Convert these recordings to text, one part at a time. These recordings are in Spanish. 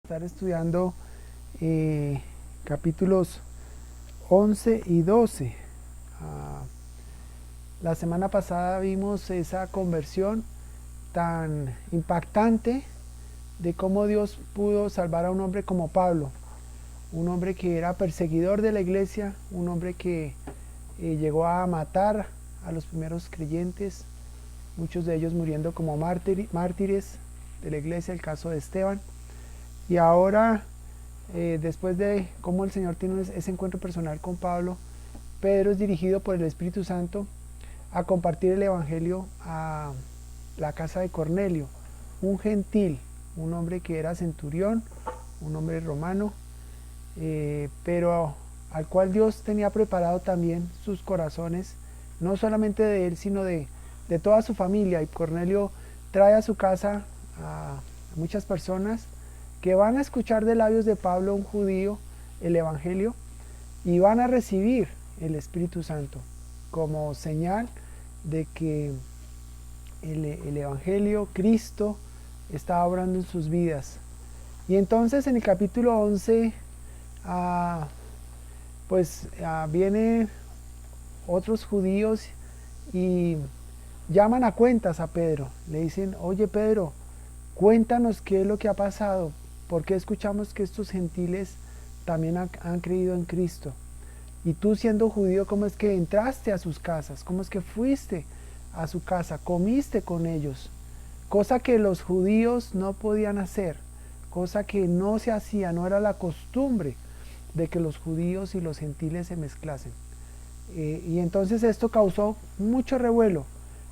Estar estudiando capítulos 11 y 12. La semana pasada vimos esa conversión tan impactante de cómo Dios pudo salvar a un hombre como Pablo, un hombre que era perseguidor de la iglesia, un hombre que llegó a matar a los primeros creyentes, muchos de ellos muriendo como mártires de la iglesia, el caso de Esteban. Y ahora, después de cómo el Señor tiene ese encuentro personal con Pablo, Pedro es dirigido por el Espíritu Santo a compartir el Evangelio a la casa de Cornelio, un gentil, un hombre que era centurión, un hombre romano, pero al cual Dios tenía preparado también sus corazones, no solamente de él, sino de toda su familia. Y Cornelio trae a su casa a muchas personas que van a escuchar de labios de Pablo, un judío, el Evangelio, y van a recibir el Espíritu Santo como señal de que el Evangelio, Cristo, está obrando en sus vidas. Y entonces en el capítulo 11, vienen otros judíos y llaman a cuentas a Pedro. Le dicen: oye Pedro, cuéntanos qué es lo que ha pasado. ¿Por qué escuchamos que estos gentiles también han creído en Cristo? Y tú, siendo judío, ¿cómo es que entraste a sus casas? ¿Cómo es que fuiste a su casa? Comiste con ellos, cosa que los judíos no podían hacer, cosa que no se hacía, no era la costumbre de que los judíos y los gentiles se mezclasen. Y entonces esto causó mucho revuelo,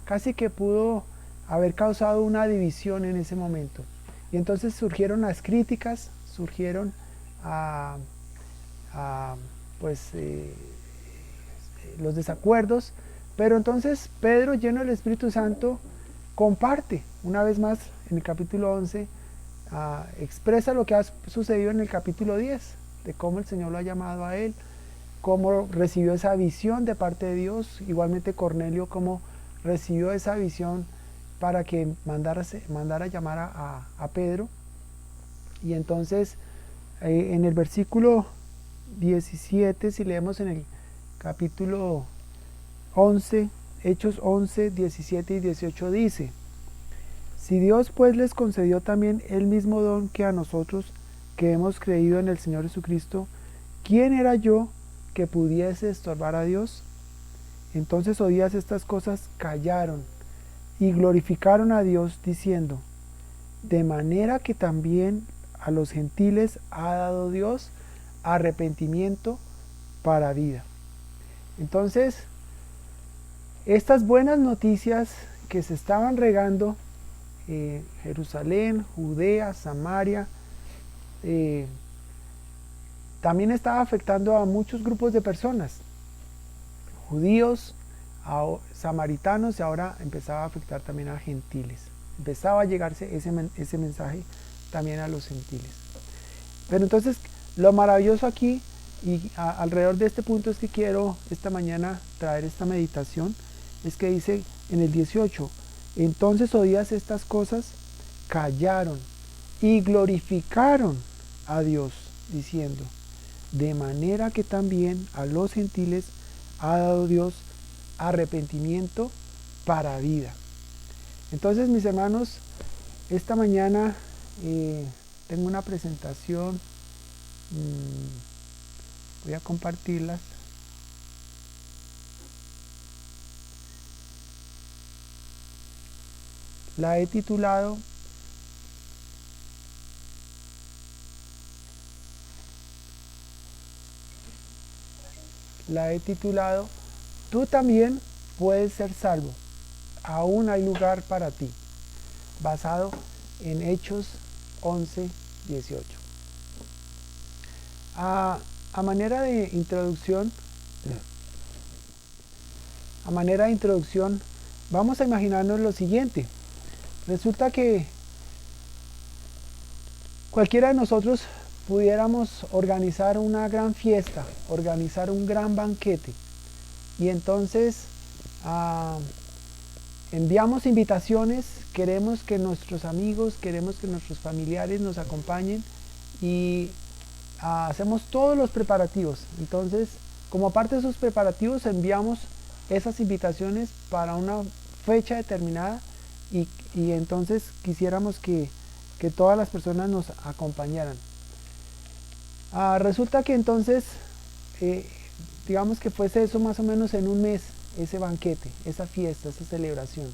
casi que pudo haber causado una división en ese momento. Y entonces surgieron las críticas, surgieron los desacuerdos, pero entonces Pedro, lleno del Espíritu Santo, comparte una vez más en el capítulo 11, expresa lo que ha sucedido en el capítulo 10, de cómo el Señor lo ha llamado a él, cómo recibió esa visión de parte de Dios, igualmente Cornelio, cómo recibió esa visión para que mandara llamar a Pedro. Y entonces en el versículo 17, si leemos en el capítulo 11, Hechos 11, 17 y 18, dice: si Dios pues les concedió también el mismo don que a nosotros, que hemos creído en el Señor Jesucristo, ¿quién era yo que pudiese estorbar a Dios? Entonces oídas estas cosas, callaron y glorificaron a Dios, diciendo: de manera que también a los gentiles ha dado Dios arrepentimiento para vida. Entonces, estas buenas noticias que se estaban regando, Jerusalén, Judea, Samaria, también estaba afectando a muchos grupos de personas, judíos, samaritanos, y ahora empezaba a afectar también a gentiles. Empezaba a llegarse ese mensaje también a los gentiles. Pero entonces, lo maravilloso aquí y alrededor de este punto es que quiero esta mañana traer esta meditación, es que dice en el 18: entonces oídas estas cosas, callaron y glorificaron a Dios, diciendo: de manera que también a los gentiles ha dado Dios arrepentimiento para vida. Entonces, mis hermanos, esta mañana tengo una presentación, voy a compartirlas. La he titulado Tú también puedes ser salvo, aún hay lugar para ti, basado en Hechos 11, 18. A manera de introducción, vamos a imaginarnos lo siguiente. Resulta que cualquiera de nosotros pudiéramos organizar una gran fiesta, organizar un gran banquete, y entonces enviamos invitaciones, queremos que nuestros amigos, queremos que nuestros familiares nos acompañen y hacemos todos los preparativos. Entonces, como parte de esos preparativos, enviamos esas invitaciones para una fecha determinada y entonces quisiéramos que todas las personas nos acompañaran. Resulta que entonces, digamos que fuese eso más o menos en un mes, ese banquete, esa fiesta, esa celebración.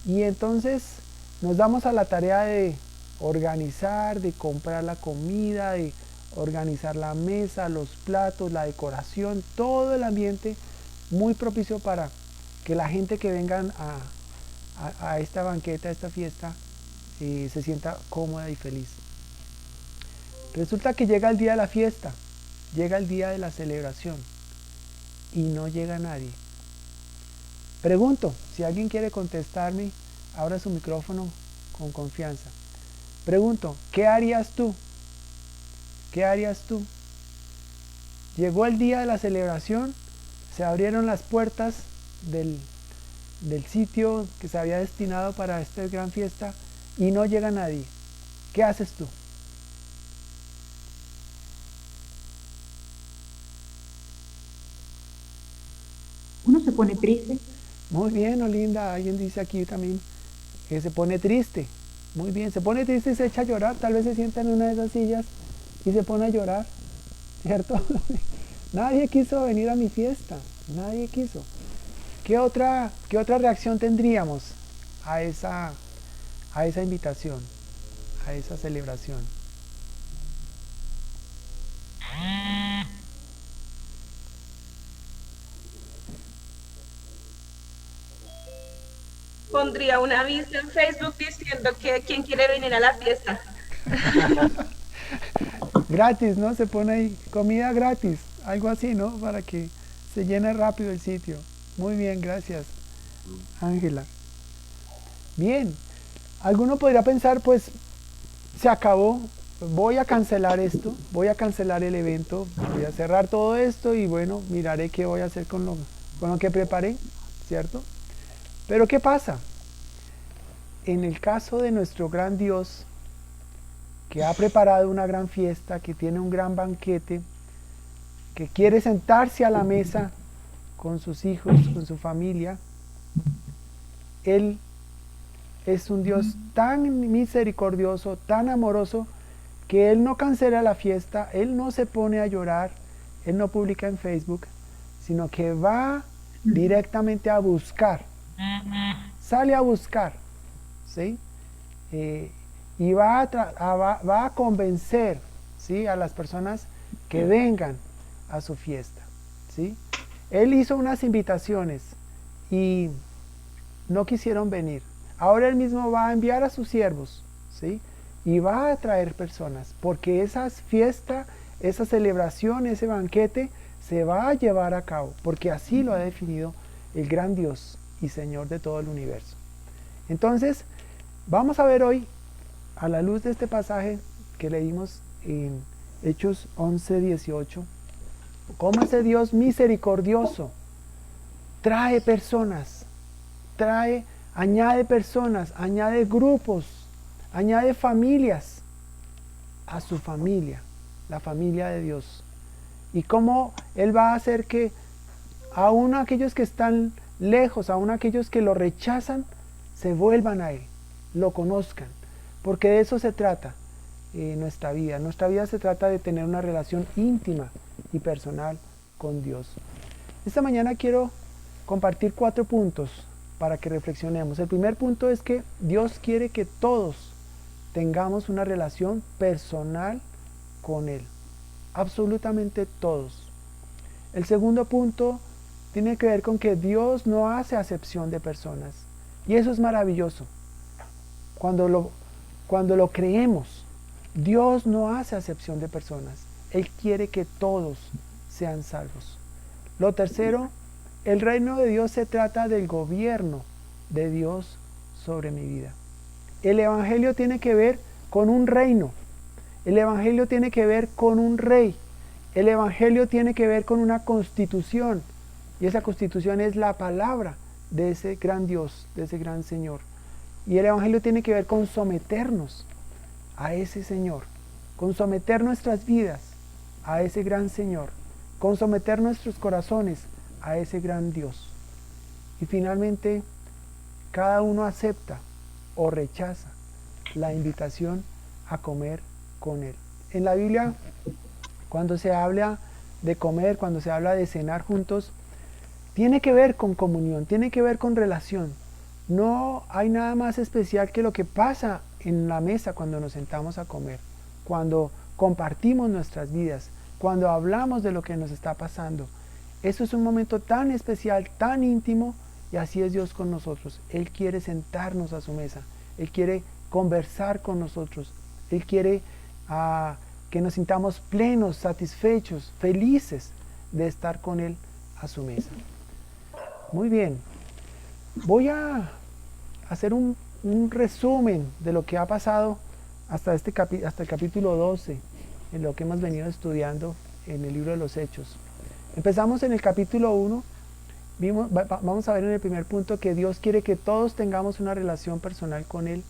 Y entonces nos damos a la tarea de organizar, de comprar la comida, de organizar la mesa, los platos, la decoración, todo el ambiente muy propicio para que la gente que vengan a esta banqueta, a esta fiesta, se sienta cómoda y feliz. Resulta que llega el día de la fiesta, llega el día de la celebración y no llega nadie. Pregunto, si alguien quiere contestarme, abra su micrófono con confianza. Pregunto, ¿qué harías tú? ¿Qué harías tú? Llegó el día de la celebración, se abrieron las puertas del sitio que se había destinado para esta gran fiesta y no llega nadie. ¿Qué haces tú? Uno se pone triste. Muy bien, Olinda, alguien dice aquí también que se pone triste. Muy bien, se pone triste y se echa a llorar, tal vez se sienta en una de esas sillas y se pone a llorar, ¿cierto? Nadie quiso venir a mi fiesta, nadie quiso. ¿Qué otra reacción tendríamos a esa invitación, a esa celebración? Pondría un aviso en Facebook diciendo que quién quiere venir a la fiesta. Gratis, ¿no? Se pone ahí, comida gratis, algo así, ¿no? Para que se llene rápido el sitio. Muy bien, gracias, Ángela. Bien, alguno podría pensar, pues, se acabó, voy a cancelar esto, voy a cancelar el evento, voy a cerrar todo esto y bueno, miraré qué voy a hacer con lo que preparé, ¿cierto? Pero ¿qué pasa? En el caso de nuestro gran Dios, que ha preparado una gran fiesta, que tiene un gran banquete, que quiere sentarse a la mesa con sus hijos, con su familia, Él es un Dios tan misericordioso, tan amoroso, que Él no cancela la fiesta, Él no se pone a llorar, Él no publica en Facebook, sino que va directamente a buscar, sale a buscar, ¿sí? Y va a convencer, ¿sí?, a las personas que vengan a su fiesta, ¿sí? Él hizo unas invitaciones y no quisieron venir. Ahora él mismo va a enviar a sus siervos, ¿sí?, y va a traer personas, porque esa fiesta, esa celebración, ese banquete se va a llevar a cabo, porque así lo ha definido el gran Dios y Señor de todo el universo. Entonces, vamos a ver hoy, a la luz de este pasaje que leímos en Hechos 11:18, cómo ese Dios misericordioso trae personas, añade personas, añade grupos, añade familias a su familia, la familia de Dios. Y cómo Él va a hacer que aún aquellos que están lejos, aún aquellos que lo rechazan, se vuelvan a Él, lo conozcan. Porque de eso se trata nuestra vida. Nuestra vida se trata de tener una relación íntima y personal con Dios. Esta mañana quiero compartir 4 puntos para que reflexionemos. El primer punto es que Dios quiere que todos tengamos una relación personal con Él. Absolutamente todos. El segundo punto tiene que ver con que Dios no hace acepción de personas. Y eso es maravilloso. Cuando lo creemos, Dios no hace acepción de personas. Él quiere que todos sean salvos. Lo tercero, el reino de Dios se trata del gobierno de Dios sobre mi vida. El evangelio tiene que ver con un reino. El evangelio tiene que ver con un rey. El evangelio tiene que ver con una constitución. Y esa constitución es la palabra de ese gran Dios, de ese gran Señor. Y el evangelio tiene que ver con someternos a ese Señor, con someter nuestras vidas a ese gran Señor, con someter nuestros corazones a ese gran Dios. Y finalmente, cada uno acepta o rechaza la invitación a comer con Él. En la Biblia, cuando se habla de comer, cuando se habla de cenar juntos, tiene que ver con comunión, tiene que ver con relación. No hay nada más especial que lo que pasa en la mesa cuando nos sentamos a comer, cuando compartimos nuestras vidas, cuando hablamos de lo que nos está pasando. Eso es un momento tan especial, tan íntimo, y así es Dios con nosotros. Él quiere sentarnos a su mesa, Él quiere conversar con nosotros, Él quiere que nos sintamos plenos, satisfechos, felices de estar con Él a su mesa. Muy bien, voy a hacer un resumen de lo que ha pasado hasta el capítulo 12, en lo que hemos venido estudiando en el libro de los Hechos. Empezamos en el capítulo 1, vamos a ver en el primer punto que Dios quiere que todos tengamos una relación personal con Él.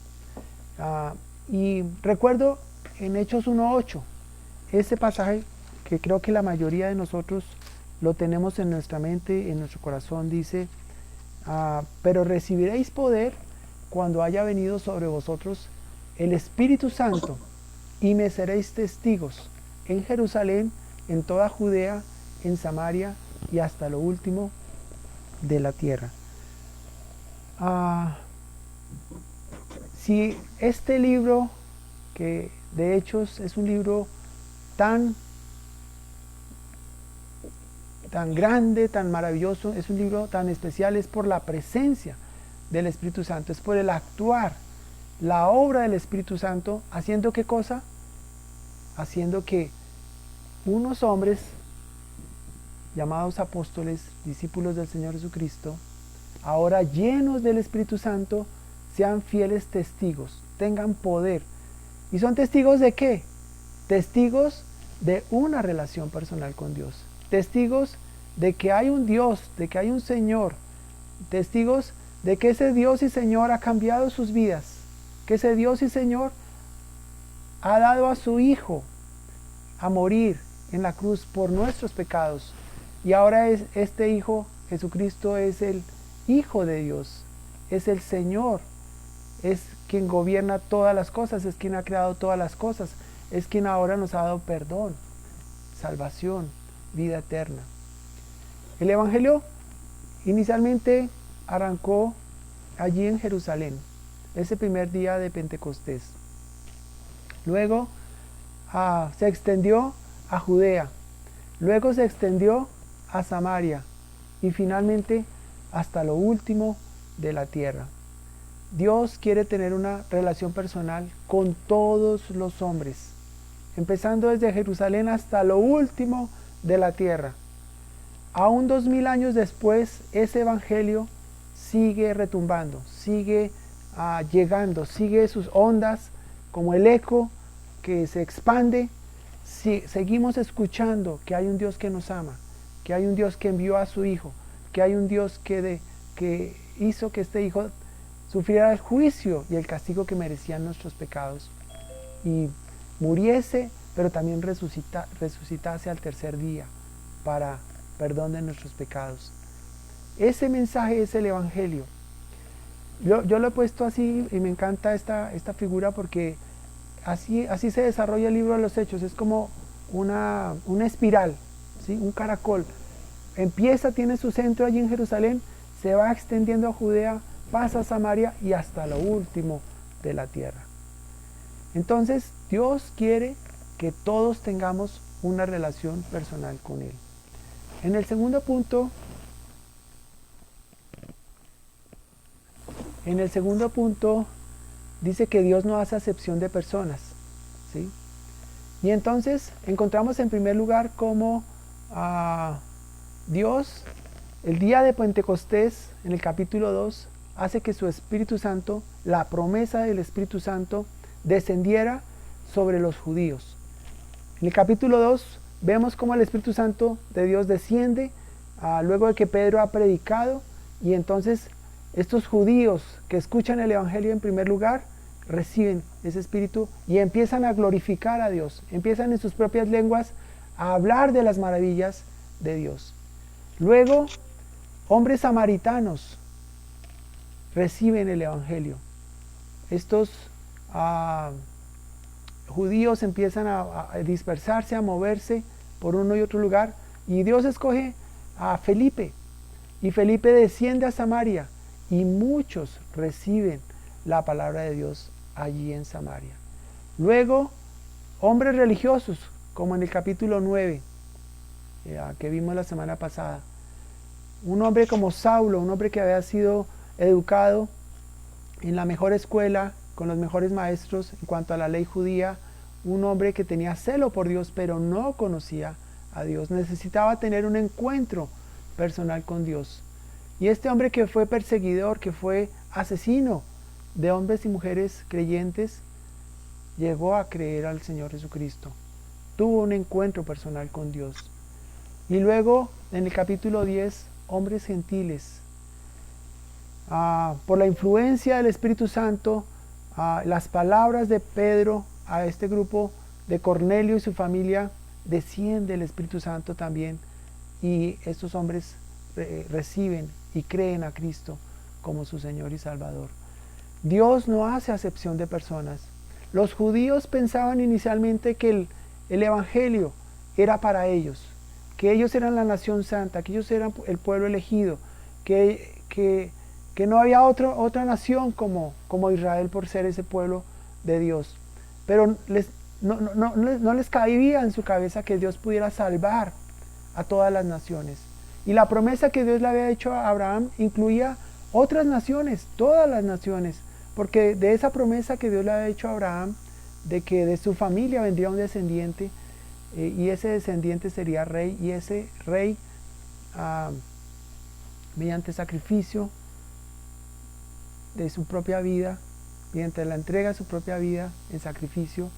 Y recuerdo en Hechos 1:8, ese pasaje que creo que la mayoría de nosotros lo tenemos en nuestra mente, en nuestro corazón, dice, pero recibiréis poder cuando haya venido sobre vosotros el Espíritu Santo, y me seréis testigos en Jerusalén, en toda Judea, en Samaria y hasta lo último de la tierra. Si este libro, que de Hechos es un libro tan grande, tan maravilloso, es un libro tan especial, es por la presencia del Espíritu Santo, es por el actuar, la obra del Espíritu Santo, haciendo ¿qué cosa? Haciendo que unos hombres llamados apóstoles, discípulos del Señor Jesucristo, ahora llenos del Espíritu Santo, sean fieles testigos, tengan poder. ¿Y son testigos de qué? Testigos de una relación personal con Dios, testigos de que hay un Dios, de que hay un Señor, testigos de que ese Dios y Señor ha cambiado sus vidas, que ese Dios y Señor ha dado a su Hijo a morir en la cruz por nuestros pecados. Y ahora este Hijo, Jesucristo, es el Hijo de Dios, es el Señor, es quien gobierna todas las cosas, es quien ha creado todas las cosas, es quien ahora nos ha dado perdón, salvación, vida eterna. El Evangelio inicialmente arrancó allí en Jerusalén, ese primer día de Pentecostés. Luego se extendió a Judea, luego se extendió a Samaria y finalmente hasta lo último de la tierra. Dios quiere tener una relación personal con todos los hombres, empezando desde Jerusalén hasta lo último de la tierra. Aún 2000 años después, ese evangelio sigue retumbando, sigue llegando, sigue sus ondas como el eco que se expande. Seguimos escuchando que hay un Dios que nos ama, que hay un Dios que envió a su Hijo, que hay un Dios que hizo que este Hijo sufriera el juicio y el castigo que merecían nuestros pecados y muriese, pero también resucitase al tercer día para perdón de nuestros pecados. Ese mensaje es el Evangelio. Yo lo he puesto así y me encanta esta figura porque así se desarrolla el libro de los Hechos. Es como una espiral, ¿sí? Un caracol. Empieza, tiene su centro allí en Jerusalén, se va extendiendo a Judea, pasa a Samaria y hasta lo último de la tierra. Entonces Dios quiere que todos tengamos una relación personal con Él. En el segundo punto dice que Dios no hace acepción de personas, ¿sí? Y entonces encontramos en primer lugar cómo Dios, el día de Pentecostés, en el capítulo 2, hace que su Espíritu Santo, la promesa del Espíritu Santo, descendiera sobre los judíos. En el capítulo 2 vemos cómo el Espíritu Santo de Dios desciende luego de que Pedro ha predicado, y entonces estos judíos que escuchan el Evangelio en primer lugar reciben ese espíritu y empiezan a glorificar a Dios, empiezan en sus propias lenguas a hablar de las maravillas de Dios. Luego, hombres samaritanos reciben el evangelio. Estos judíos empiezan a dispersarse, a moverse por uno y otro lugar, y Dios escoge a Felipe, y Felipe desciende a Samaria, y muchos reciben la palabra de Dios allí en Samaria. Luego, hombres religiosos, como en el capítulo 9, que vimos la semana pasada. Un hombre como Saulo, un hombre que había sido educado en la mejor escuela, con los mejores maestros en cuanto a la ley judía, un hombre que tenía celo por Dios, pero no conocía a Dios, necesitaba tener un encuentro personal con Dios. Y este hombre que fue perseguidor, que fue asesino de hombres y mujeres creyentes, llegó a creer al Señor Jesucristo, tuvo un encuentro personal con Dios. Y luego, en el capítulo 10, hombres gentiles, por la influencia del Espíritu Santo, las palabras de Pedro a este grupo de Cornelio y su familia, desciende el Espíritu Santo también, y estos hombres reciben y creen a Cristo como su Señor y Salvador. Dios no hace acepción de personas. Los judíos pensaban inicialmente que el Evangelio era para ellos, que ellos eran la nación santa, que ellos eran el pueblo elegido, que no había otra nación como Israel por ser ese pueblo de Dios. Pero no les cabía en su cabeza que Dios pudiera salvar a todas las naciones. Y la promesa que Dios le había hecho a Abraham incluía otras naciones, todas las naciones, porque de esa promesa que Dios le había hecho a Abraham, de que de su familia vendría un descendiente, y ese descendiente sería rey, y ese rey, mediante sacrificio de su propia vida, mediante la entrega de su propia vida en sacrificio,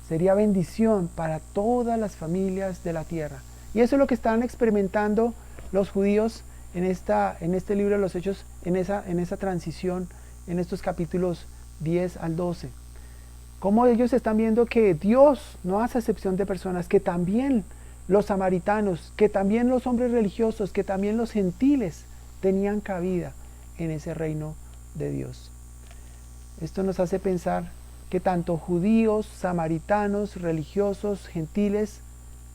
sería bendición para todas las familias de la tierra. Y eso es lo que están experimentando los judíos en este libro de los Hechos, en esa transición, en estos capítulos 10 al 12. Cómo ellos están viendo que Dios no hace excepción de personas, que también los samaritanos, que también los hombres religiosos, que también los gentiles tenían cabida en ese reino de Dios. Esto nos hace pensar que tanto judíos, samaritanos, religiosos, gentiles,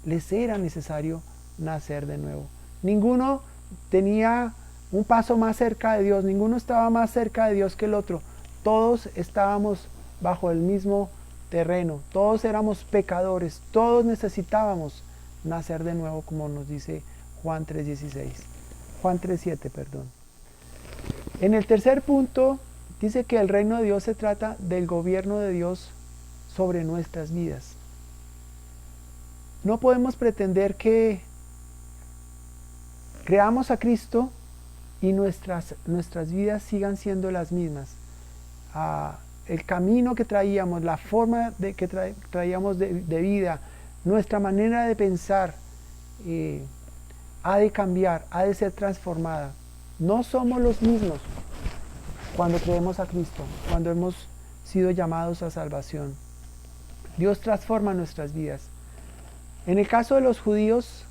les era necesario nacer de nuevo. Ninguno tenía un paso más cerca de Dios, ninguno estaba más cerca de Dios que el otro. Todos estábamos bajo el mismo terreno, todos éramos pecadores, todos necesitábamos nacer de nuevo, como nos dice Juan 3:7, perdón. En el tercer punto dice que el reino de Dios se trata del gobierno de Dios sobre nuestras vidas. No podemos pretender que creamos a Cristo y nuestras vidas sigan siendo las mismas. El camino que traíamos, la forma que traíamos de vida, nuestra manera de pensar ha de cambiar, ha de ser transformada. No somos los mismos cuando creemos a Cristo, cuando hemos sido llamados a salvación. Dios transforma nuestras vidas. En el caso de los judíos,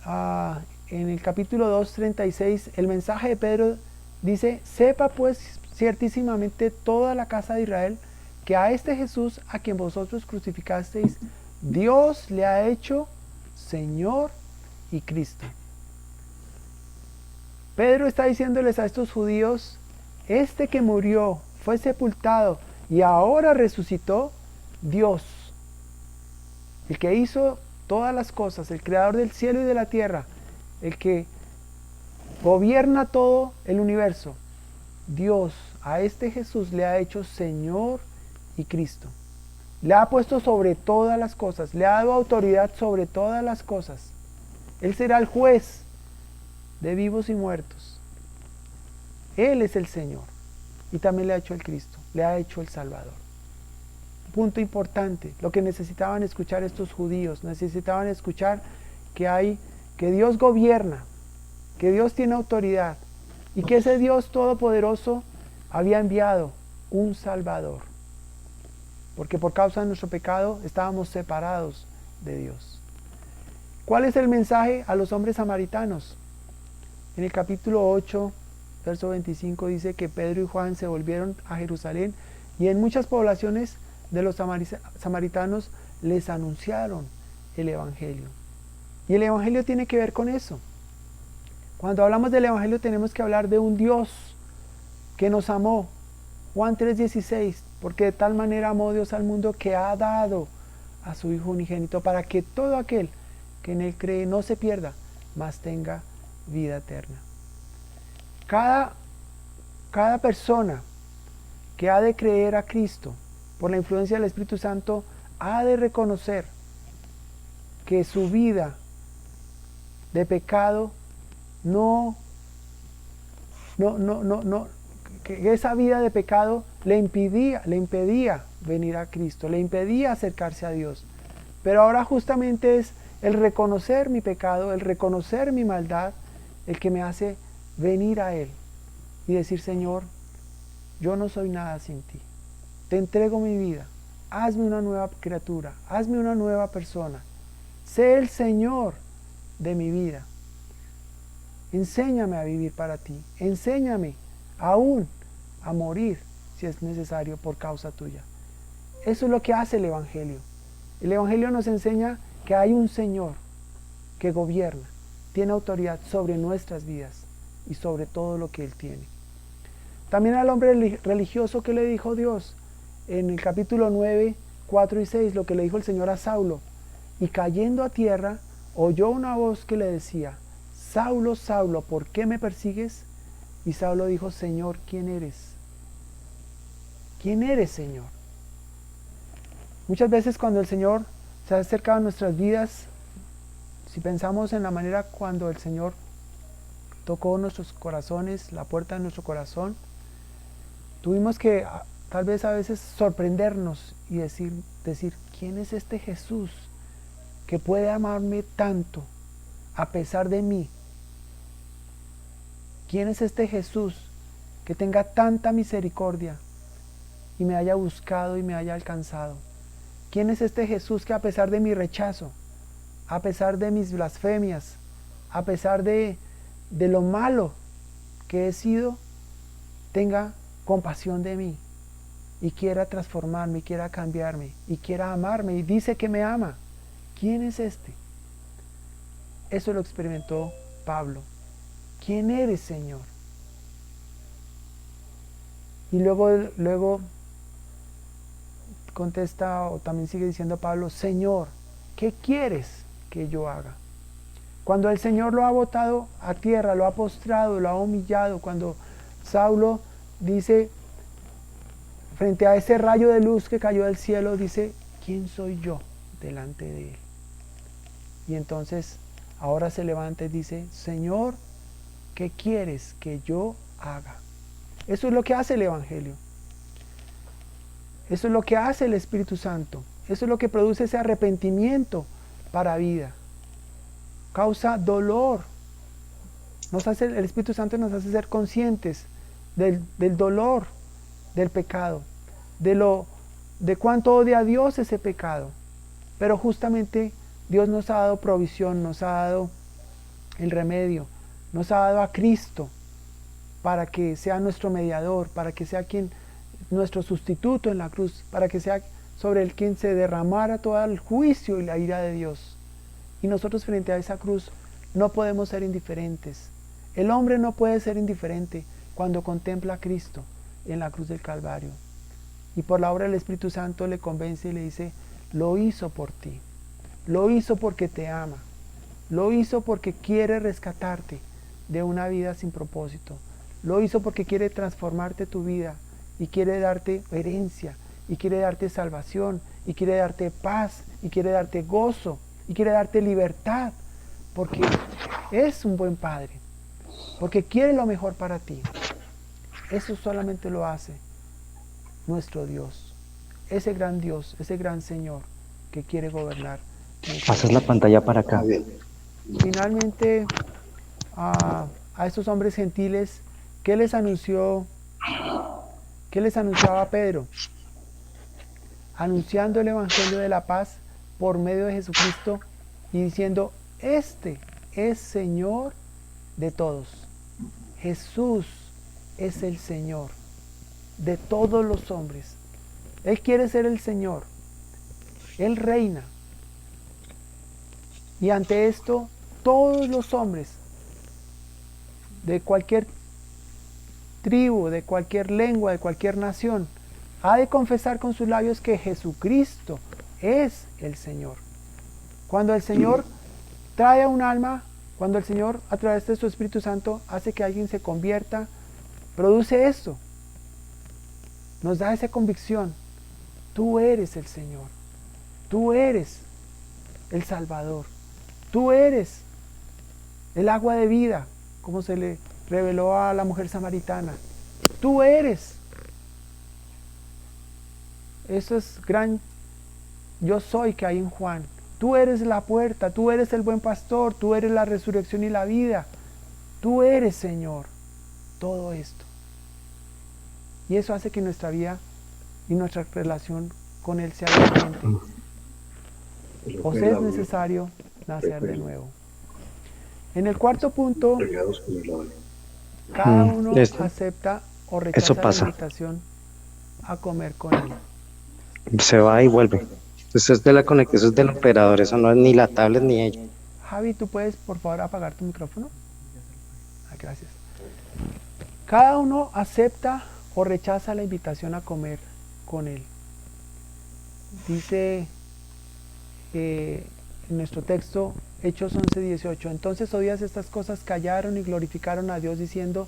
en el capítulo 2:36, el mensaje de Pedro dice: sepa pues ciertísimamente toda la casa de Israel que a este Jesús a quien vosotros crucificasteis, Dios le ha hecho Señor y Cristo. Pedro está diciéndoles a estos judíos: este que murió, fue sepultado y ahora resucitó, Dios, el que hizo todas las cosas, el creador del cielo y de la tierra, el que gobierna todo el universo, Dios a este Jesús le ha hecho Señor y Cristo. Le ha puesto sobre todas las cosas, le ha dado autoridad sobre todas las cosas. Él será el juez de vivos y muertos. Él es el Señor. Y también le ha hecho el Cristo, le ha hecho el Salvador. Punto importante, lo que necesitaban escuchar estos judíos, necesitaban escuchar que Dios gobierna, que Dios tiene autoridad y que ese Dios todopoderoso había enviado un Salvador. Porque por causa de nuestro pecado estábamos separados de Dios. ¿Cuál es el mensaje a los hombres samaritanos? En el capítulo 8, verso 25 dice que Pedro y Juan se volvieron a Jerusalén y en muchas poblaciones de los samaritanos les anunciaron el Evangelio. Y el Evangelio tiene que ver con eso. Cuando hablamos del Evangelio tenemos que hablar de un Dios que nos amó. Juan 3:16, porque de tal manera amó Dios al mundo que ha dado a su Hijo unigénito para que todo aquel que en Él cree no se pierda, mas tenga vida eterna. Cada persona que ha de creer a Cristo por la influencia del Espíritu Santo ha de reconocer que su vida de pecado que esa vida de pecado le impedía venir a Cristo, le impedía acercarse a Dios. Pero ahora justamente es el reconocer mi pecado, el reconocer mi maldad, el que me hace venir a Él y decir: Señor, yo no soy nada sin ti. Te entrego mi vida. Hazme una nueva criatura, hazme una nueva persona. Sé el Señor de mi vida. Enséñame a vivir para ti. Enséñame aún a morir si es necesario por causa tuya. Eso es lo que hace el Evangelio. El Evangelio nos enseña que hay un Señor que gobierna, tiene autoridad sobre nuestras vidas y sobre todo lo que Él tiene. También al hombre religioso que le dijo Dios en el capítulo 9, 4 y 6, lo que le dijo el Señor a Saulo: y cayendo a tierra, oyó una voz que le decía: Saulo, Saulo, ¿por qué me persigues? Y Saulo dijo: Señor, ¿quién eres? ¿Quién eres, Señor? Muchas veces cuando el Señor se ha acercado a nuestras vidas, si pensamos en la manera cuando el Señor tocó nuestros corazones, la puerta de nuestro corazón, tuvimos que tal vez a veces sorprendernos y decir, ¿quién es este Jesús que puede amarme tanto a pesar de mí? ¿Quién es este Jesús que tenga tanta misericordia y me haya buscado y me haya alcanzado? ¿Quién es este Jesús que a pesar de mi rechazo, a pesar de mis blasfemias, a pesar de lo malo que he sido, tenga compasión de mí y quiera transformarme, y quiera cambiarme, y quiera amarme, y dice que me ama? ¿Quién es este? Eso lo experimentó Pablo. ¿Quién eres, Señor? Y luego contesta, o también sigue diciendo Pablo: Señor, ¿qué quieres que yo haga? Cuando el Señor lo ha botado a tierra, lo ha postrado, lo ha humillado, cuando Saulo dice, frente a ese rayo de luz que cayó del cielo, dice: ¿quién soy yo delante de Él? Y entonces ahora se levanta y dice: Señor, ¿qué quieres que yo haga? Eso es lo que hace el Evangelio. Eso es lo que hace el Espíritu Santo. Eso es lo que produce ese arrepentimiento para vida. Causa dolor. El Espíritu Santo nos hace ser conscientes del dolor del pecado, de cuánto odia a Dios ese pecado. Pero justamente Dios nos ha dado provisión, nos ha dado el remedio, nos ha dado a Cristo para que sea nuestro mediador, para que sea nuestro sustituto en la cruz, para que sea sobre el quien se derramara todo el juicio y la ira de Dios. Y nosotros frente a esa cruz no podemos ser indiferentes. El hombre no puede ser indiferente cuando contempla a Cristo en la cruz del Calvario. Y por la obra del Espíritu Santo le convence y le dice: lo hizo por ti, lo hizo porque te ama, lo hizo porque quiere rescatarte de una vida sin propósito, lo hizo porque quiere transformarte tu vida y quiere darte herencia, y quiere darte salvación, y quiere darte paz, y quiere darte gozo, y quiere darte libertad, porque es un buen Padre, porque quiere lo mejor para ti. Eso solamente lo hace nuestro Dios, ese gran Dios, ese gran Señor que quiere gobernar. Pasas la pantalla para acá. Finalmente, a estos hombres gentiles, ¿qué les anunció ¿Qué les anunciaba Pedro? Anunciando el Evangelio de la paz por medio de Jesucristo y diciendo, este es Señor de todos. Jesús es el Señor de todos los hombres. Él quiere ser el Señor. Él reina. Y ante esto, todos los hombres de cualquier tribu, de cualquier lengua, de cualquier nación, ha de confesar con sus labios que Jesucristo es el Señor. Cuando el Señor trae a un alma, cuando el Señor a través de su Espíritu Santo hace que alguien se convierta, produce esto. Nos da esa convicción. Tú eres el Señor. Tú eres el Salvador. Tú eres el agua de vida, como se le reveló a la mujer samaritana. Tú eres. Eso es gran yo soy que hay en Juan. Tú eres la puerta, tú eres el buen pastor, tú eres la resurrección y la vida. Tú eres, Señor, todo esto. Y eso hace que nuestra vida y nuestra relación con Él sea diferente. Os es necesario nacer de nuevo. En el cuarto punto, cada uno acepta o rechaza la invitación a comer con Él. Se va y vuelve. Eso es de la conexión, eso es del operador, eso no es ni la tablet ni ella. Javi, ¿tú puedes por favor apagar tu micrófono? Gracias. Cada uno acepta o rechaza la invitación a comer con Él. Dice en nuestro texto, Hechos 11:18, entonces oídas estas cosas, callaron y glorificaron a Dios diciendo,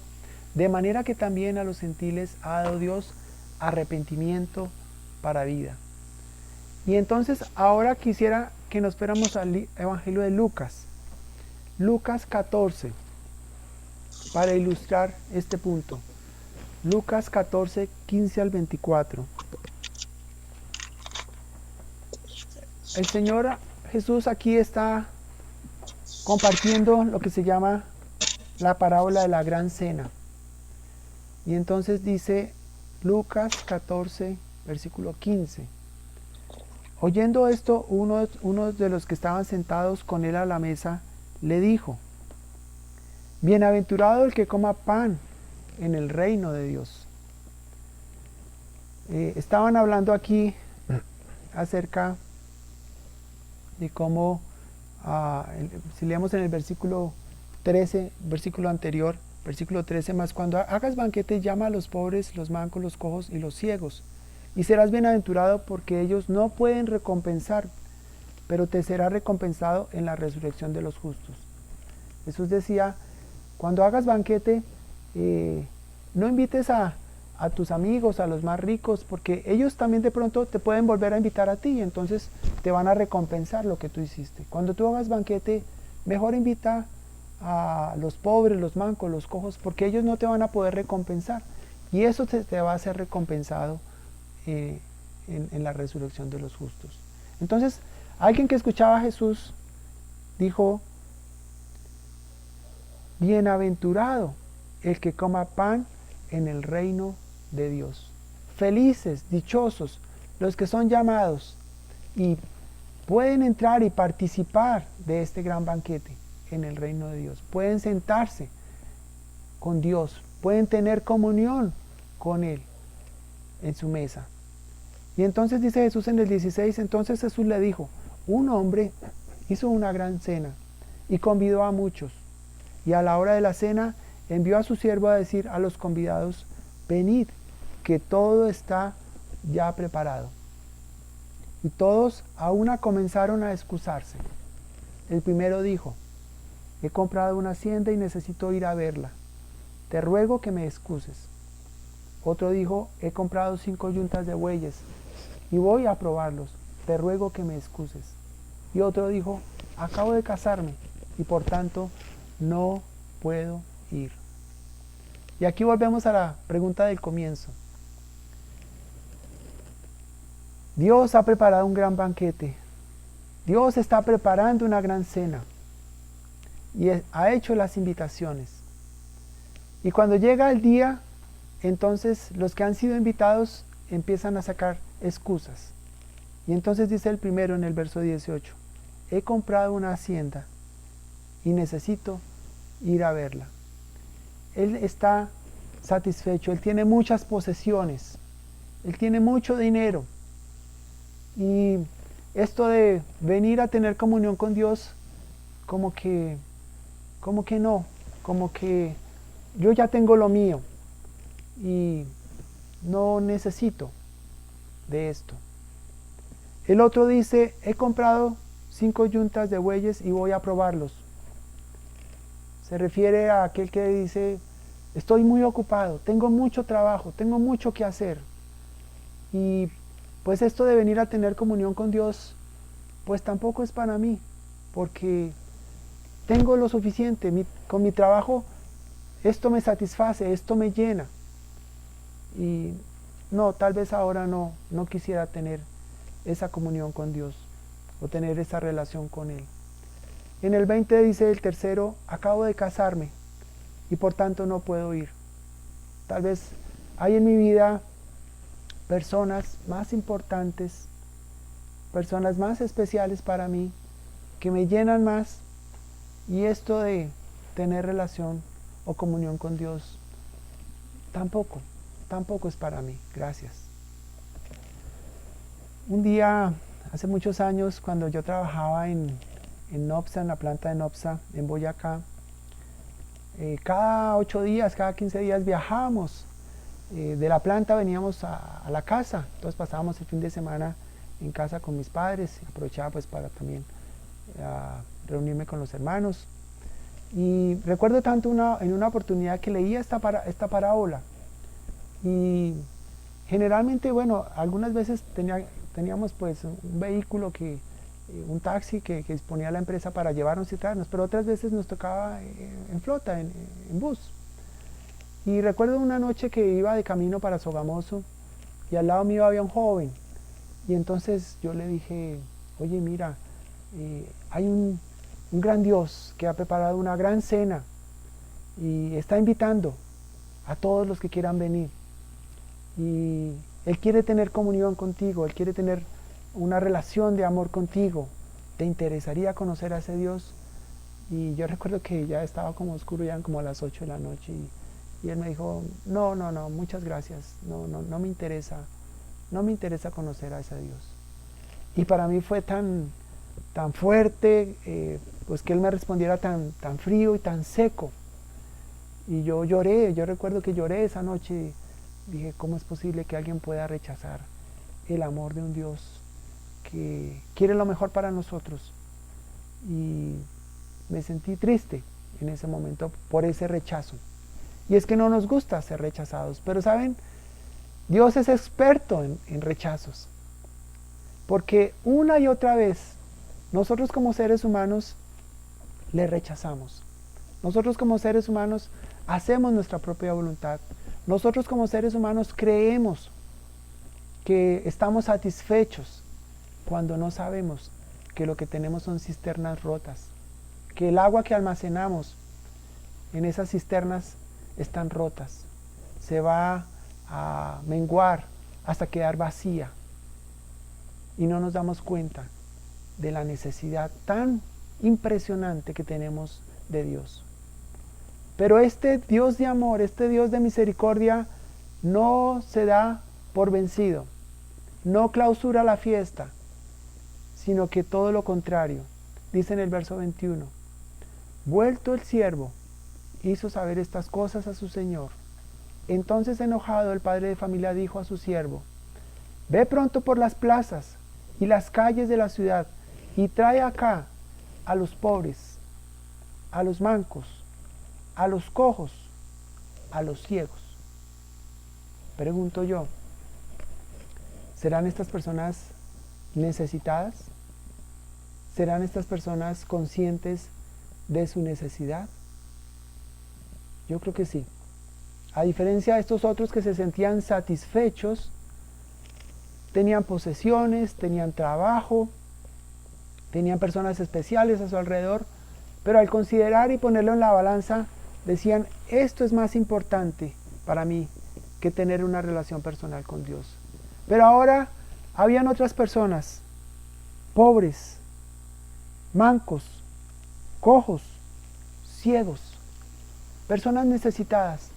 de manera que también a los gentiles ha dado Dios arrepentimiento para vida. Y entonces ahora quisiera que nos fuéramos al Evangelio de Lucas. Lucas 14, para ilustrar este punto. Lucas 14, 15 al 24. El Señor Jesús aquí está compartiendo lo que se llama la parábola de la gran cena. Y entonces dice Lucas 14, versículo 15. Oyendo esto, uno de los que estaban sentados con él a la mesa, le dijo, bienaventurado el que coma pan en el reino de Dios. Estaban hablando aquí acerca de cómo, si leemos en el versículo 13, versículo anterior, versículo 13, más cuando hagas banquete llama a los pobres, los mancos, los cojos y los ciegos, y serás bienaventurado porque ellos no pueden recompensar, pero te será recompensado en la resurrección de los justos. Jesús decía, cuando hagas banquete, no invites a tus amigos, a los más ricos, porque ellos también de pronto te pueden volver a invitar a ti, y entonces te van a recompensar lo que tú hiciste. Cuando tú hagas banquete, mejor invita a los pobres, los mancos, los cojos, porque ellos no te van a poder recompensar, y eso te va a ser recompensado en la resurrección de los justos. Entonces, alguien que escuchaba a Jesús dijo, bienaventurado el que coma pan en el reino de Dios. Felices, dichosos, los que son llamados y pueden entrar y participar de este gran banquete en el reino de Dios. Pueden sentarse con Dios, pueden tener comunión con Él en su mesa. Y entonces dice Jesús en el 16, entonces Jesús le dijo, un hombre hizo una gran cena y convidó a muchos. Y a la hora de la cena envió a su siervo a decir a los convidados, venid, que todo está ya preparado. Y todos a una comenzaron a excusarse. El primero dijo, he comprado una hacienda y necesito ir a verla. Te ruego que me excuses. Otro dijo, he comprado 5 yuntas de bueyes y voy a probarlos. Te ruego que me excuses. Y otro dijo, acabo de casarme y por tanto no puedo ir. Y aquí volvemos a la pregunta del comienzo. Dios ha preparado un gran banquete. Dios está preparando una gran cena. Y ha hecho las invitaciones. Y cuando llega el día entonces los que han sido invitados empiezan a sacar excusas. Y entonces dice el primero en el verso 18, he comprado una hacienda y necesito ir a verla. Él está satisfecho, él tiene muchas posesiones, él tiene mucho dinero. Y esto de venir a tener comunión con Dios, como que no, como que yo ya tengo lo mío y no necesito de esto. El otro dice, he comprado 5 yuntas de bueyes y voy a probarlos. Se refiere a aquel que dice, estoy muy ocupado, tengo mucho trabajo, tengo mucho que hacer. Y pues esto de venir a tener comunión con Dios, pues tampoco es para mí, porque tengo lo suficiente, con mi trabajo esto me satisface, esto me llena. Y no, tal vez ahora no quisiera tener esa comunión con Dios o tener esa relación con Él. En el 20 dice el tercero, acabo de casarme y por tanto no puedo ir. Tal vez hay en mi vida personas más importantes, personas más especiales para mí, que me llenan más, y esto de tener relación o comunión con Dios tampoco es para mí. Gracias. Un día, hace muchos años, cuando yo trabajaba en Nopsa, en la planta de Nopsa, en Boyacá, cada 8 días, cada 15 días viajábamos. De la planta veníamos a la casa, entonces pasábamos el fin de semana en casa con mis padres, aprovechaba pues para también reunirme con los hermanos. Y recuerdo tanto en una oportunidad que leía esta parábola, y generalmente, bueno, algunas veces teníamos pues un vehículo, un taxi que disponía la empresa para llevarnos y traernos, pero otras veces nos tocaba en flota, en bus. Y recuerdo una noche que iba de camino para Sogamoso y al lado mío había un joven, y entonces yo le dije, oye, mira, hay un gran Dios que ha preparado una gran cena y está invitando a todos los que quieran venir, y Él quiere tener comunión contigo, Él quiere tener una relación de amor contigo. ¿Te interesaría conocer a ese Dios? Y yo recuerdo que ya estaba como oscuro, ya eran como a las 8 de la noche, y él me dijo, no, muchas gracias, no me interesa conocer a ese Dios. Y para mí fue tan fuerte, pues que él me respondiera tan frío y tan seco. Y yo lloré, yo recuerdo que lloré esa noche. Dije, ¿cómo es posible que alguien pueda rechazar el amor de un Dios que quiere lo mejor para nosotros? Y me sentí triste en ese momento por ese rechazo. Y es que no nos gusta ser rechazados, pero ¿saben? Dios es experto en rechazos. Porque una y otra vez, nosotros como seres humanos le rechazamos. Nosotros como seres humanos hacemos nuestra propia voluntad. Nosotros como seres humanos creemos que estamos satisfechos cuando no sabemos que lo que tenemos son cisternas rotas, que el agua que almacenamos en esas cisternas están rotas, se va a menguar hasta quedar vacía, y no nos damos cuenta de la necesidad tan impresionante que tenemos de Dios. Pero este Dios de amor, este Dios de misericordia, no se da por vencido, no clausura la fiesta, sino que todo lo contrario. Dice en el verso 21, vuelto el siervo, hizo saber estas cosas a su señor. Entonces, enojado, el padre de familia dijo a su siervo, ve pronto por las plazas y las calles de la ciudad y trae acá a los pobres, a los mancos, a los cojos, a los ciegos. Pregunto yo, ¿serán estas personas necesitadas? ¿Serán estas personas conscientes de su necesidad? Yo creo que sí. A diferencia de estos otros que se sentían satisfechos, tenían posesiones, tenían trabajo, tenían personas especiales a su alrededor, pero al considerar y ponerlo en la balanza, decían, esto es más importante para mí que tener una relación personal con Dios. Pero ahora habían otras personas, pobres, mancos, cojos, ciegos, personas necesitadas.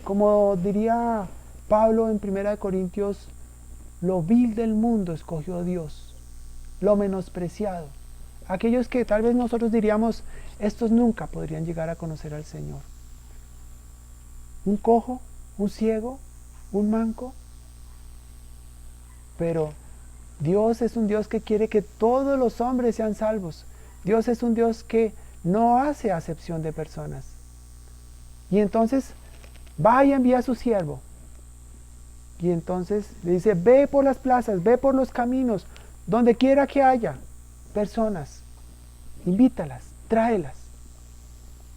Como diría Pablo en 1 Corintios, lo vil del mundo escogió Dios, lo menospreciado. Aquellos que tal vez nosotros diríamos, estos nunca podrían llegar a conocer al Señor. Un cojo, un ciego, un manco. Pero Dios es un Dios que quiere que todos los hombres sean salvos. Dios es un Dios que no hace acepción de personas. Y entonces va y envía a su siervo. Y entonces le dice, ve por las plazas, ve por los caminos, donde quiera que haya personas, invítalas, tráelas.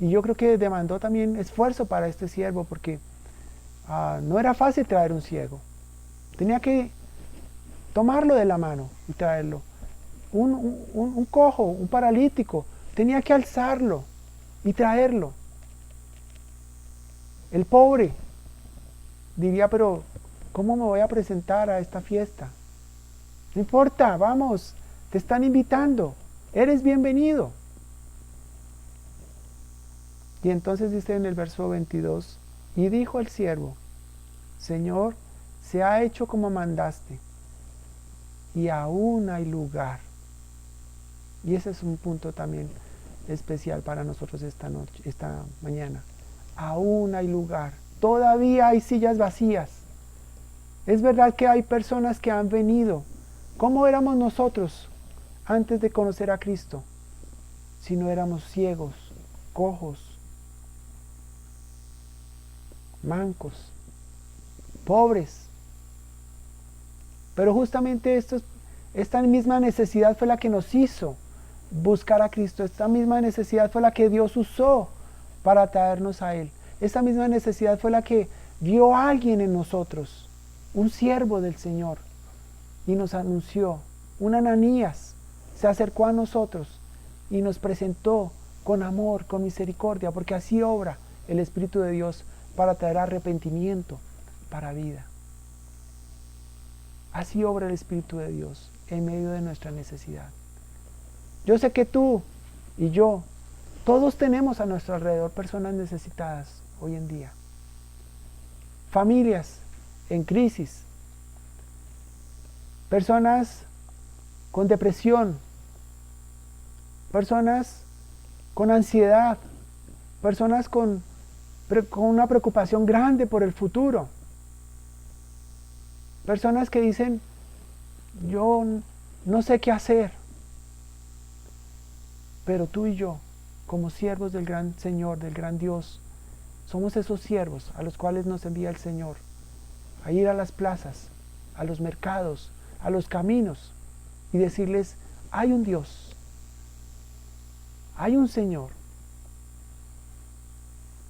Y yo creo que demandó también esfuerzo para este siervo, porque no era fácil traer un ciego. Tenía que tomarlo de la mano y traerlo. Un cojo, un paralítico, tenía que alzarlo y traerlo. El pobre diría, pero ¿cómo me voy a presentar a esta fiesta? No importa, vamos, te están invitando, eres bienvenido. Y entonces dice en el verso 22, y dijo el siervo, Señor, se ha hecho como mandaste, y aún hay lugar. Y ese es un punto también especial para nosotros esta mañana. Aún hay lugar, todavía hay sillas vacías. Es verdad que hay personas que han venido. ¿Cómo éramos nosotros antes de conocer a Cristo? Si no éramos ciegos, cojos, mancos, pobres. Pero justamente esta misma necesidad fue la que nos hizo buscar a Cristo. Esta misma necesidad fue la que Dios usó para traernos a Él. Esta misma necesidad fue la que vio a alguien en nosotros, un siervo del Señor, y nos anunció. Un Ananías se acercó a nosotros y nos presentó con amor, con misericordia, porque así obra el Espíritu de Dios para traer arrepentimiento para vida. Así obra el Espíritu de Dios en medio de nuestra necesidad. Yo sé que tú y yo, todos tenemos a nuestro alrededor personas necesitadas hoy en día. Familias en crisis, personas con depresión, personas con ansiedad, personas con una preocupación grande por el futuro. Personas que dicen, yo no sé qué hacer. Pero tú y yo, como siervos del gran Señor, del gran Dios, somos esos siervos a los cuales nos envía el Señor, a ir a las plazas, a los mercados, a los caminos, y decirles, hay un Dios, hay un Señor,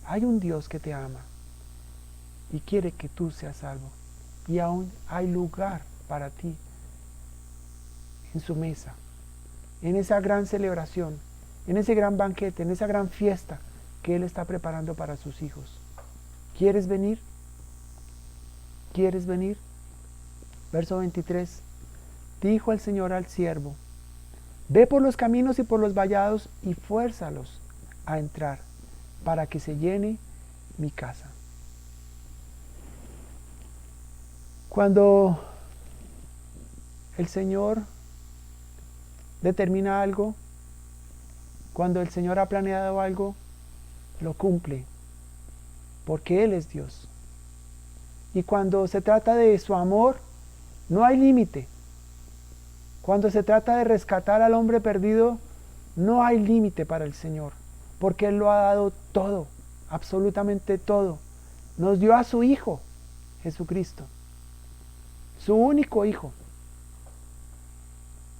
hay un Dios que te ama y quiere que tú seas salvo. Y aún hay lugar para ti en su mesa, en esa gran celebración, en ese gran banquete, en esa gran fiesta que Él está preparando para sus hijos. ¿Quieres venir? ¿Quieres venir? Verso 23. Dijo el Señor al siervo, ve por los caminos y por los vallados y fuérzalos a entrar, para que se llene mi casa. Cuando el Señor determina algo, cuando el Señor ha planeado algo, lo cumple, porque Él es Dios. Y cuando se trata de su amor, no hay límite. Cuando se trata de rescatar al hombre perdido, no hay límite para el Señor, porque Él lo ha dado todo, absolutamente todo. Nos dio a su Hijo, Jesucristo, su único Hijo,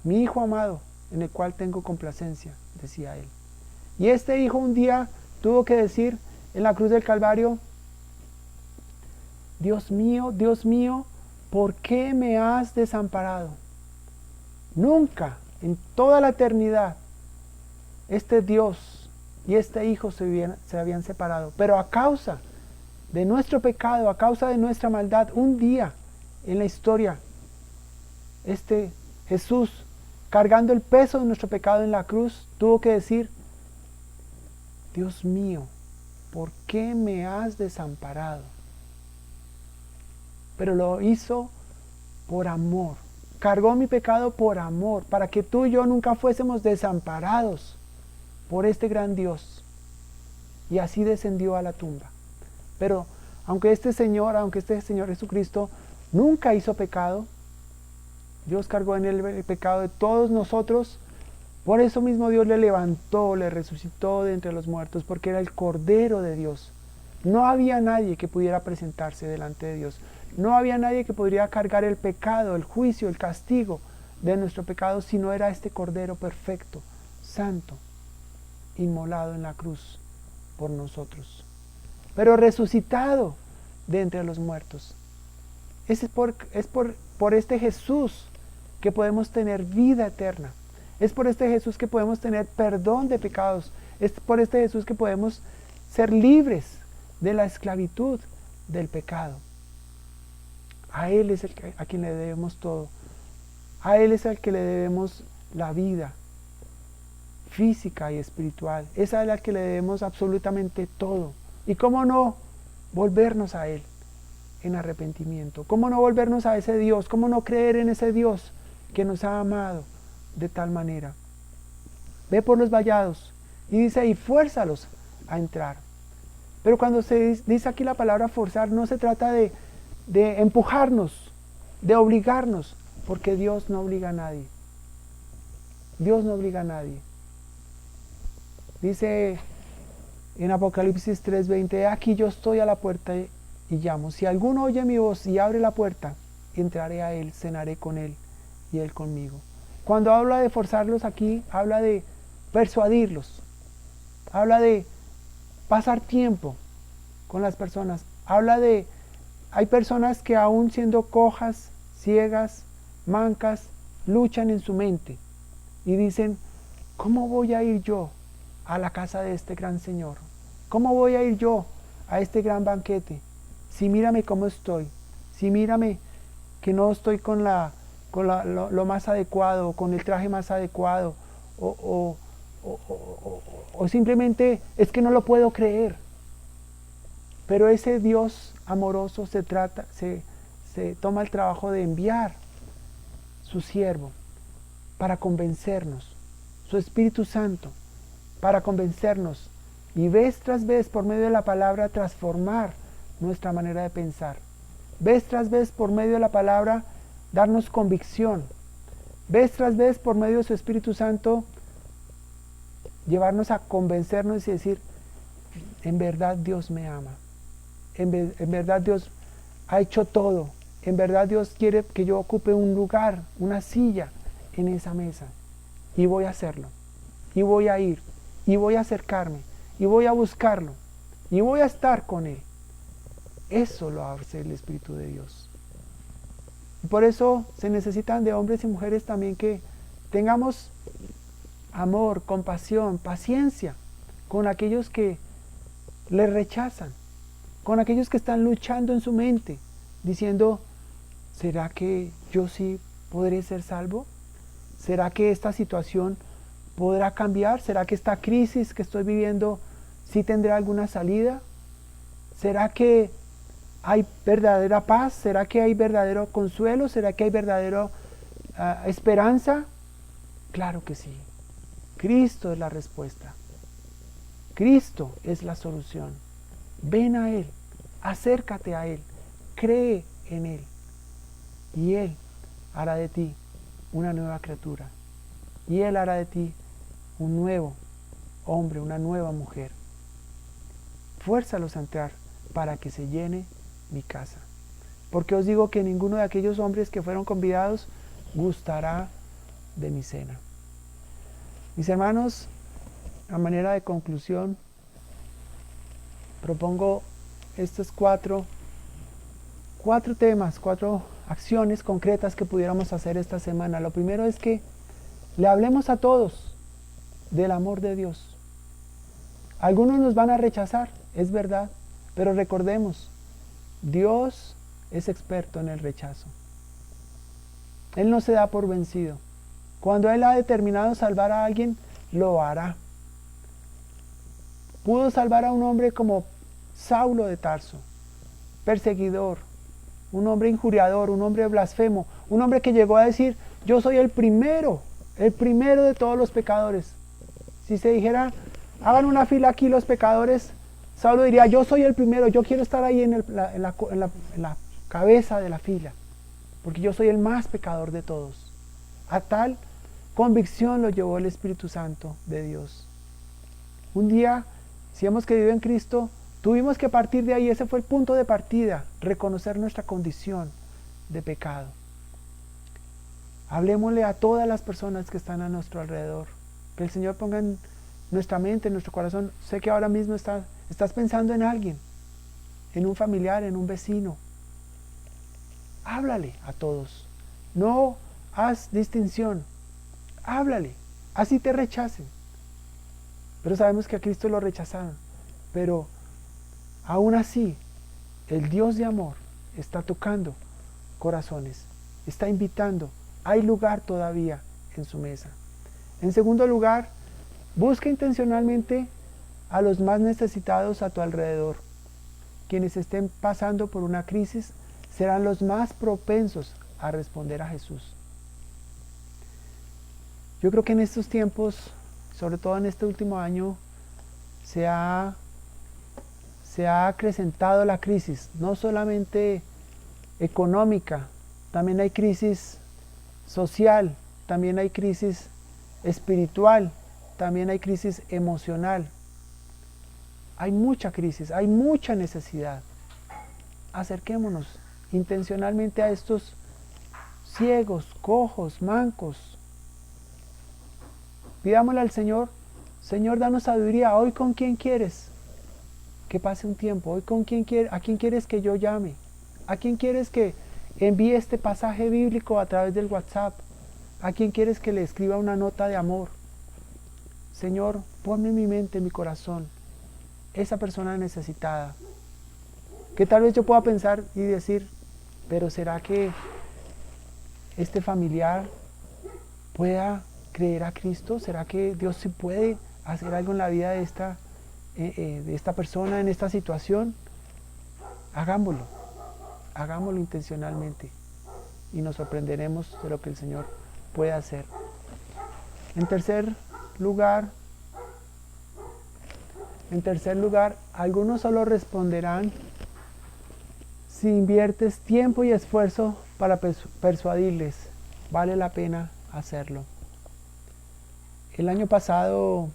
mi Hijo amado, en el cual tengo complacencia, decía Él. Y este Hijo un día tuvo que decir en la cruz del Calvario, Dios mío, ¿por qué me has desamparado? Nunca, en toda la eternidad, este Dios y este Hijo se habían separado, pero a causa de nuestro pecado, a causa de nuestra maldad, un día en la historia, este Jesús, cargando el peso de nuestro pecado en la cruz, tuvo que decir: Dios mío, ¿por qué me has desamparado? Pero lo hizo por amor. Cargó mi pecado por amor, para que tú y yo nunca fuésemos desamparados por este gran Dios. Y así descendió a la tumba. Pero aunque este Señor Jesucristo nunca hizo pecado, Dios cargó en él el pecado de todos nosotros. Por eso mismo Dios le levantó, le resucitó de entre los muertos, porque era el Cordero de Dios. No había nadie que pudiera presentarse delante de Dios. No había nadie que pudiera cargar el pecado, el juicio, el castigo de nuestro pecado, si no era este Cordero perfecto, santo, inmolado en la cruz por nosotros. Pero resucitado de entre los muertos. Es por este Jesús que podemos tener vida eterna. Es por este Jesús que podemos tener perdón de pecados. Es por este Jesús que podemos ser libres de la esclavitud del pecado. A Él es a quien le debemos todo. A Él es al que le debemos la vida física y espiritual. Es a Él al que le debemos absolutamente todo. Y cómo no volvernos a Él en arrepentimiento. Cómo no volvernos a ese Dios. Cómo no creer en ese Dios que nos ha amado de tal manera. Ve por los vallados y dice ahí: fuérzalos a entrar. Pero cuando se dice aquí la palabra forzar, no se trata de empujarnos, de obligarnos, porque Dios no obliga a nadie. Dios no obliga a nadie. Dice en Apocalipsis 3:20: aquí yo estoy a la puerta y llamo. Si alguno oye mi voz y abre la puerta, entraré a él, cenaré con él y él conmigo. Cuando habla de forzarlos aquí, habla de persuadirlos, habla de pasar tiempo con las personas, habla de, hay personas que aún siendo cojas, ciegas, mancas, luchan en su mente y dicen: ¿cómo voy a ir yo a la casa de este gran Señor? ¿Cómo voy a ir yo a este gran banquete? Si mírame cómo estoy, si mírame que no estoy con lo más adecuado, con el traje más adecuado, o simplemente es que no lo puedo creer. Pero ese Dios amoroso se toma el trabajo de enviar su siervo para convencernos, su Espíritu Santo, para convencernos, y vez tras vez por medio de la palabra transformar nuestra manera de pensar. Vez tras vez por medio de la palabra darnos convicción. Vez tras vez por medio de su Espíritu Santo llevarnos a convencernos y decir: en verdad Dios me ama. En verdad Dios ha hecho todo. En verdad Dios quiere que yo ocupe un lugar, una silla en esa mesa. Y voy a hacerlo. Y voy a ir. Y voy a acercarme. Y voy a buscarlo. Y voy a estar con Él. Eso lo hace el Espíritu de Dios. Y por eso se necesitan de hombres y mujeres también que tengamos amor, compasión, paciencia con aquellos que le rechazan, con aquellos que están luchando en su mente, diciendo: ¿será que yo sí podré ser salvo? ¿Será que esta situación podrá cambiar? ¿Será que esta crisis que estoy viviendo sí tendrá alguna salida? ¿Será que hay verdadera paz? ¿Será que hay verdadero consuelo? ¿Será que hay verdadera esperanza? Claro que sí. Cristo es la respuesta. Cristo es la solución. Ven a Él, acércate a Él, cree en Él y Él hará de ti una nueva criatura y Él hará de ti un nuevo hombre, una nueva mujer. Fuérzalos a entrar para que se llene mi casa. Porque os digo que ninguno de aquellos hombres que fueron convidados gustará de mi cena. Mis hermanos, a manera de conclusión, propongo estos cuatro temas, 4 acciones concretas que pudiéramos hacer esta semana. Lo primero es que le hablemos a todos del amor de Dios. Algunos nos van a rechazar, es verdad. Pero recordemos, Dios es experto en el rechazo. Él no se da por vencido. Cuando Él ha determinado salvar a alguien, lo hará. Pudo salvar a un hombre como Saulo de Tarso, perseguidor, un hombre injuriador, un hombre blasfemo, un hombre que llegó a decir, yo soy el primero de todos los pecadores. Si se dijera, hagan una fila aquí los pecadores, Saulo diría, yo soy el primero, yo quiero estar ahí en la cabeza de la fila, porque yo soy el más pecador de todos. A tal convicción lo llevó el Espíritu Santo de Dios. Un día, si hemos creído en Cristo, tuvimos que partir de ahí, ese fue el punto de partida, reconocer nuestra condición de pecado. Hablemosle a todas las personas que están a nuestro alrededor, que el Señor ponga en nuestra mente, en nuestro corazón. Sé que ahora mismo estás pensando en alguien, en un familiar, en un vecino. Háblale a todos, no haz distinción, háblale, así te rechacen. Pero sabemos que a Cristo lo rechazaron, pero aún así, el Dios de amor está tocando corazones, está invitando, hay lugar todavía en su mesa. En segundo lugar, busca intencionalmente a los más necesitados a tu alrededor. Quienes estén pasando por una crisis serán los más propensos a responder a Jesús. Yo creo que en estos tiempos, sobre todo en este último año, se ha acrecentado la crisis, no solamente económica, también hay crisis social, también hay crisis espiritual, también hay crisis emocional. Hay mucha crisis, hay mucha necesidad. Acerquémonos intencionalmente a estos ciegos, cojos, mancos. Pidámosle al Señor, Señor, danos sabiduría. Hoy, ¿con quién quieres que pase un tiempo? Hoy, ¿a quién quieres que yo llame? ¿A quién quieres que envíe este pasaje bíblico a través del WhatsApp? ¿A quién quieres que le escriba una nota de amor? Señor, ponme en mi mente, en mi corazón, esa persona necesitada. Que tal vez yo pueda pensar y decir, pero ¿será que este familiar pueda creer a Cristo? ¿Será que Dios sí puede hacer algo en la vida de esta persona, en esta situación? Hagámoslo intencionalmente y nos sorprenderemos de lo que el Señor puede hacer. En tercer lugar, algunos solo responderán si inviertes tiempo y esfuerzo para persuadirles. Vale la pena hacerlo. El año pasado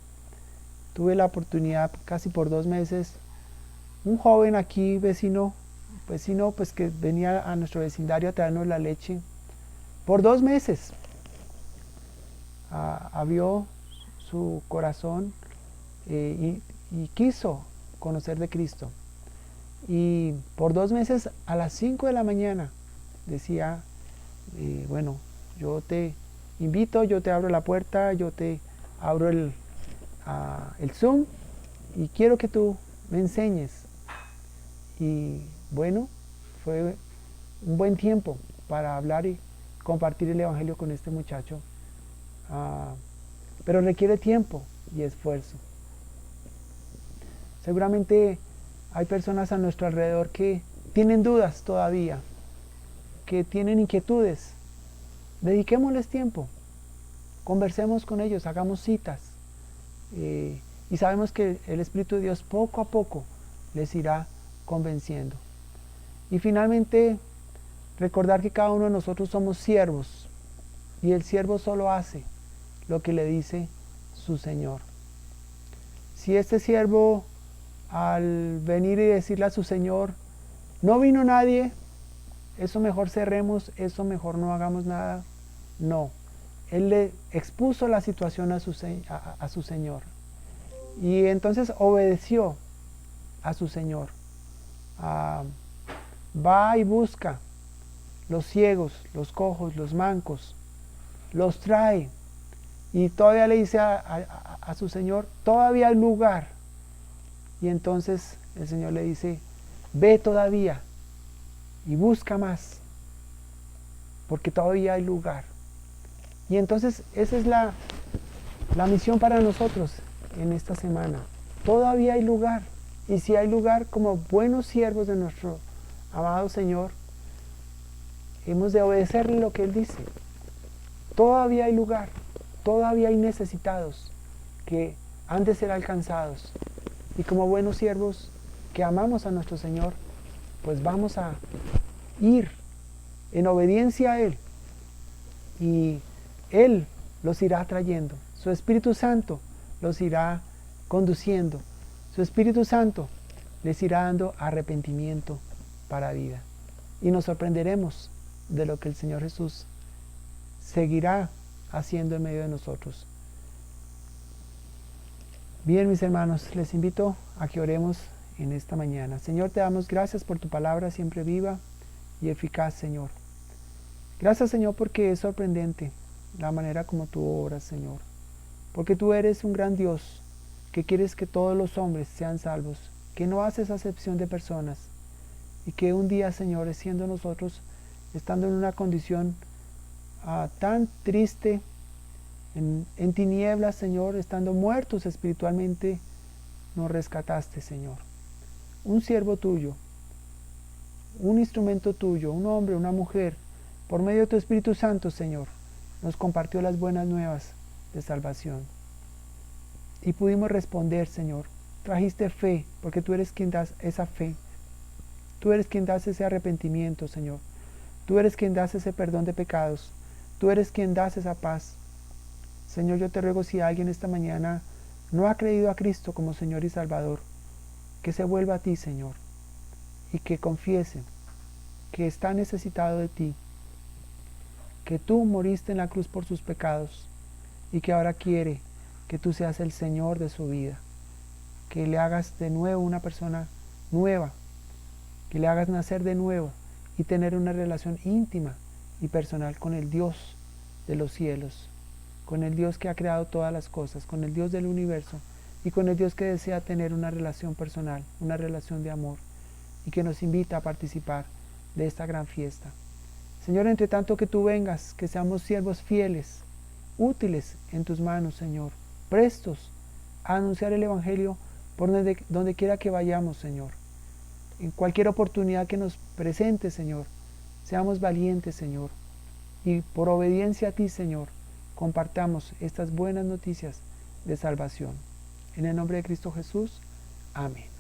tuve la oportunidad, casi por 2 meses, un joven aquí, vecino pues que venía a nuestro vecindario a traernos la leche, por 2 meses abrió su corazón y quiso conocer de Cristo. Y por 2 meses a las 5 de la mañana decía, bueno, yo te invito, yo te abro la puerta, yo te abro el Zoom y quiero que tú me enseñes. Y bueno, fue un buen tiempo para hablar y compartir el Evangelio con este muchacho. Pero requiere tiempo y esfuerzo. Seguramente hay personas a nuestro alrededor que tienen dudas todavía, que tienen inquietudes. Dediquémosles tiempo, conversemos con ellos, hagamos citas. Y sabemos que el Espíritu de Dios poco a poco les irá convenciendo. Y finalmente, recordar que cada uno de nosotros somos siervos y el siervo solo hace lo que le dice su Señor. Si este siervo, al venir y decirle a su Señor, no vino nadie, eso mejor cerremos, eso mejor no hagamos nada. No, él le expuso la situación a su Señor y entonces obedeció a su Señor. Va y busca los ciegos, los cojos, los mancos, los trae y todavía le dice a su Señor, todavía hay lugar. Y entonces el Señor le dice, ve todavía y busca más, porque todavía hay lugar. Y entonces esa es la misión para nosotros en esta semana. Todavía hay lugar. Y si hay lugar, como buenos siervos de nuestro amado Señor, hemos de obedecerle lo que Él dice. Todavía hay lugar. Todavía hay necesitados que han de ser alcanzados. Y como buenos siervos que amamos a nuestro Señor, pues vamos a ir en obediencia a Él. Y Él los irá trayendo. Su Espíritu Santo los irá conduciendo. Su Espíritu Santo les irá dando arrepentimiento para vida. Y nos sorprenderemos de lo que el Señor Jesús seguirá haciendo en medio de nosotros. Bien, mis hermanos, les invito a que oremos en esta mañana. Señor, te damos gracias por tu palabra siempre viva y eficaz, Señor. Gracias, Señor, porque es sorprendente la manera como tú obras, Señor. Porque tú eres un gran Dios que quieres que todos los hombres sean salvos, que no haces acepción de personas y que un día, Señor, siendo nosotros, estando en una condición tan triste, en tinieblas, Señor, estando muertos espiritualmente, nos rescataste, Señor. Un siervo tuyo, un instrumento tuyo, un hombre, una mujer, por medio de tu Espíritu Santo, Señor, nos compartió las buenas nuevas de salvación. Y pudimos responder, Señor. Trajiste fe, porque tú eres quien das esa fe. Tú eres quien das ese arrepentimiento, Señor. Tú eres quien das ese perdón de pecados. Tú eres quien das esa paz. Señor, yo te ruego si alguien esta mañana no ha creído a Cristo como Señor y Salvador, que se vuelva a ti, Señor, y que confiese que está necesitado de ti, que tú moriste en la cruz por sus pecados y que ahora quiere que tú seas el Señor de su vida, que le hagas de nuevo una persona nueva, que le hagas nacer de nuevo y tener una relación íntima y personal con el Dios de los cielos, con el Dios que ha creado todas las cosas, con el Dios del universo y con el Dios que desea tener una relación personal, una relación de amor y que nos invita a participar de esta gran fiesta. Señor, entre tanto que tú vengas, que seamos siervos fieles, útiles en tus manos, Señor, prestos a anunciar el Evangelio por donde quiera que vayamos, Señor. En cualquier oportunidad que nos presente, Señor, seamos valientes, Señor, y por obediencia a ti, Señor, compartamos estas buenas noticias de salvación. En el nombre de Cristo Jesús, amén.